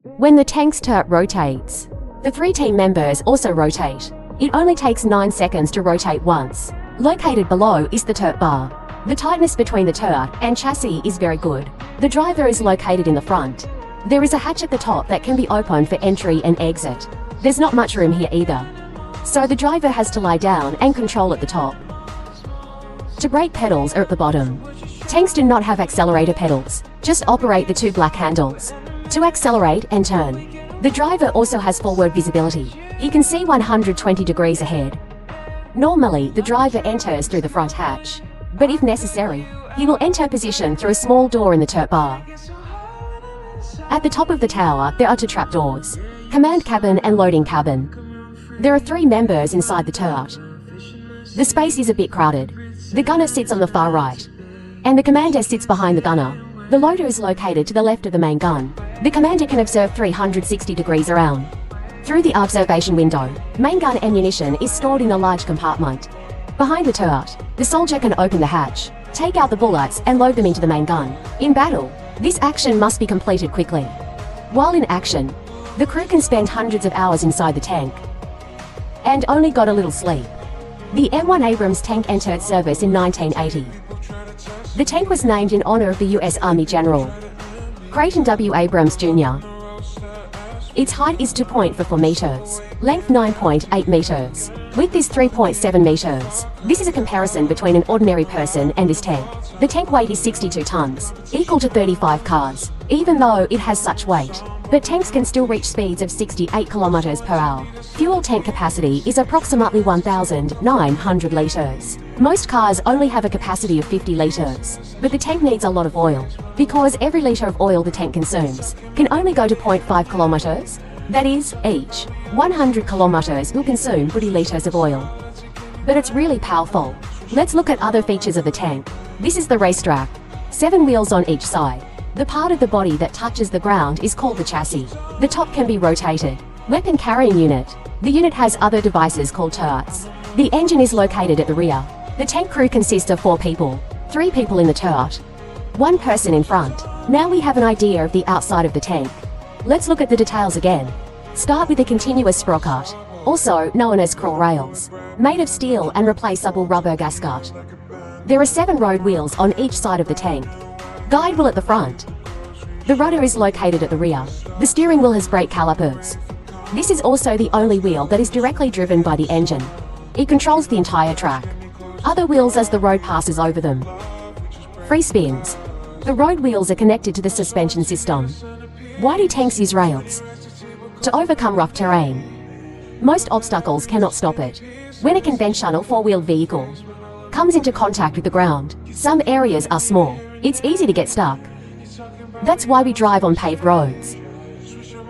When the tank's turret rotates, the three team members also rotate. It only takes 9 seconds to rotate once. Located below is the turret bar. The tightness between the turret and chassis is very good. The driver is located in the front. There is a hatch at the top that can be opened for entry and exit. There's not much room here either, so the driver has to lie down and control at the top. The brake pedals are at the bottom. Tanks do not have accelerator pedals, just operate the two black handles to accelerate and turn. The driver also has forward visibility. He can see 120 degrees ahead. Normally, the driver enters through the front hatch, but if necessary, he will enter position through a small door in the turret bar. At the top of the tower, there are two trapdoors: command cabin and loading cabin. There are 3 members inside the turret. The space is a bit crowded. The gunner sits on the far right, and the commander sits behind the gunner. The loader is located to the left of the main gun. The commander can observe 360 degrees around. Through the observation window, main gun ammunition is stored in a large compartment. Behind the turret, the soldier can open the hatch, take out the bullets and load them into the main gun. In battle, this action must be completed quickly. While in action, the crew can spend hundreds of hours inside the tank and only got a little sleep. The M1 Abrams tank entered service in 1980. The tank was named in honor of the US Army General Creighton W. Abrams, Jr. Its height is 2.44 meters, length 9.8 meters, width is 3.7 meters. This is a comparison between an ordinary person and this tank. The tank weight is 62 tons, equal to 35 cars, even though it has such weight. But tanks can still reach speeds of 68 kilometers per hour. Fuel tank capacity is approximately 1,900 liters. Most cars only have a capacity of 50 liters, but the tank needs a lot of oil, because every liter of oil the tank consumes can only go to 0.5 kilometers. That is, each 100 kilometers will consume 40 liters of oil. But it's really powerful. Let's look at other features of the tank. This is the racetrack. 7 wheels on each side. The part of the body that touches the ground is called the chassis. The top can be rotated. Weapon carrying unit. The unit has other devices called turrets. The engine is located at the rear. The tank crew consists of 4 people. 3 people in the turret, 1 person in front. Now we have an idea of the outside of the tank. Let's look at the details again. Start with the continuous sprocket, also known as crawl rails, made of steel and replaceable rubber gasket. There are 7 road wheels on each side of the tank. Guide wheel at the front. The rudder is located at the rear. The steering wheel has brake calipers. This is also the only wheel that is directly driven by the engine. It controls the entire track. Other wheels as the road passes over them. Free spins. The road wheels are connected to the suspension system. Why do tanks use rails? To overcome rough terrain. Most obstacles cannot stop it. When a conventional 4-wheeled vehicle comes into contact with the ground, some areas are small. It's easy to get stuck. That's why we drive on paved roads.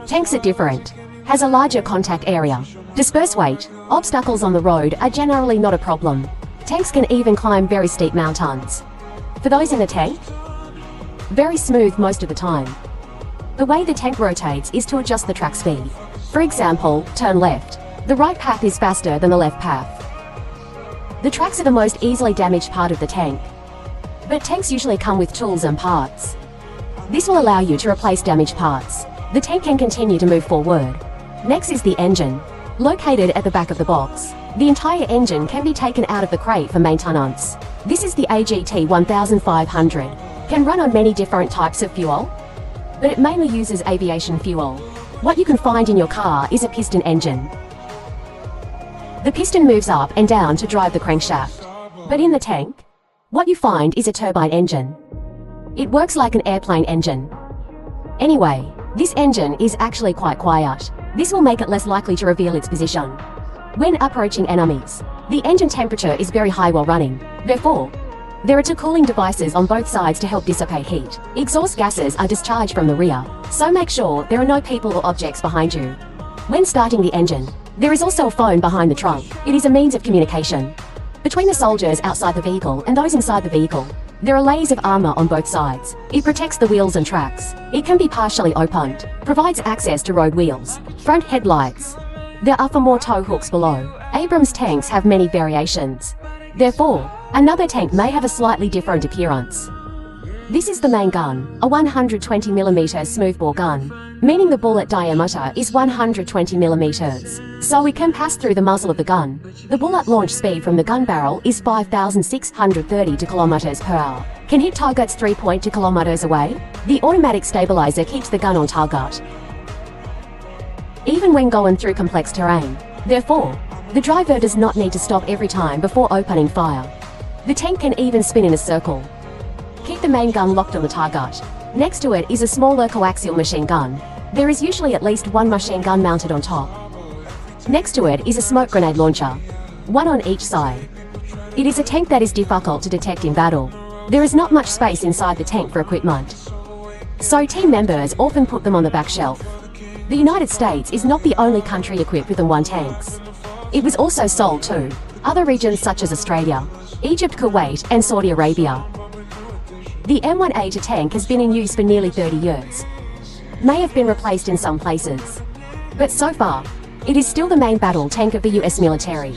Tanks are different. Has a larger contact area. Disperse weight. Obstacles on the road are generally not a problem. Tanks can even climb very steep mountains. For those in the tank, very smooth most of the time. The way the tank rotates is to adjust the track speed. For example, turn left. The right path is faster than the left path. The tracks are the most easily damaged part of the tank, but tanks usually come with tools and parts. This will allow you to replace damaged parts. The tank can continue to move forward. Next is the engine, located at the back of the box. The entire engine can be taken out of the crate for maintenance. This is the AGT 1500. Can run on many different types of fuel, but it mainly uses aviation fuel. What you can find in your car is a piston engine. The piston moves up and down to drive the crankshaft. But in the tank, what you find is a turbine engine. It works like an airplane engine. Anyway, this engine is actually quite quiet. This will make it less likely to reveal its position when approaching enemies. The engine temperature is very high while running. Therefore, there are 2 cooling devices on both sides to help dissipate heat. Exhaust gases are discharged from the rear, so make sure there are no people or objects behind you. When starting the engine, there is also a phone behind the trunk. It is a means of communication between the soldiers outside the vehicle and those inside the vehicle. There are layers of armor on both sides. It protects the wheels and tracks. It can be partially opened. Provides access to road wheels. Front headlights. There are 4 more tow hooks below. Abrams tanks have many variations. Therefore, another tank may have a slightly different appearance. This is the main gun, a 120mm smoothbore gun, meaning the bullet diameter is 120mm, so it can pass through the muzzle of the gun. The bullet launch speed from the gun barrel is 5,632 km/h, can hit targets 3.2 km away. The automatic stabilizer keeps the gun on target, even when going through complex terrain. Therefore, the driver does not need to stop every time before opening fire. The tank can even spin in a circle. Keep the main gun locked on the target. Next to it is a smaller coaxial machine gun. There is usually at least one machine gun mounted on top. Next to it is a smoke grenade launcher, one on each side. It is a tank that is difficult to detect in battle. There is not much space inside the tank for equipment, so team members often put them on the back shelf. The United States is not the only country equipped with M1 tanks. It was also sold to other regions such as Australia, Egypt, Kuwait, and Saudi Arabia. The M1A2 tank has been in use for nearly 30 years. May have been replaced in some places, but so far, it is still the main battle tank of the US military.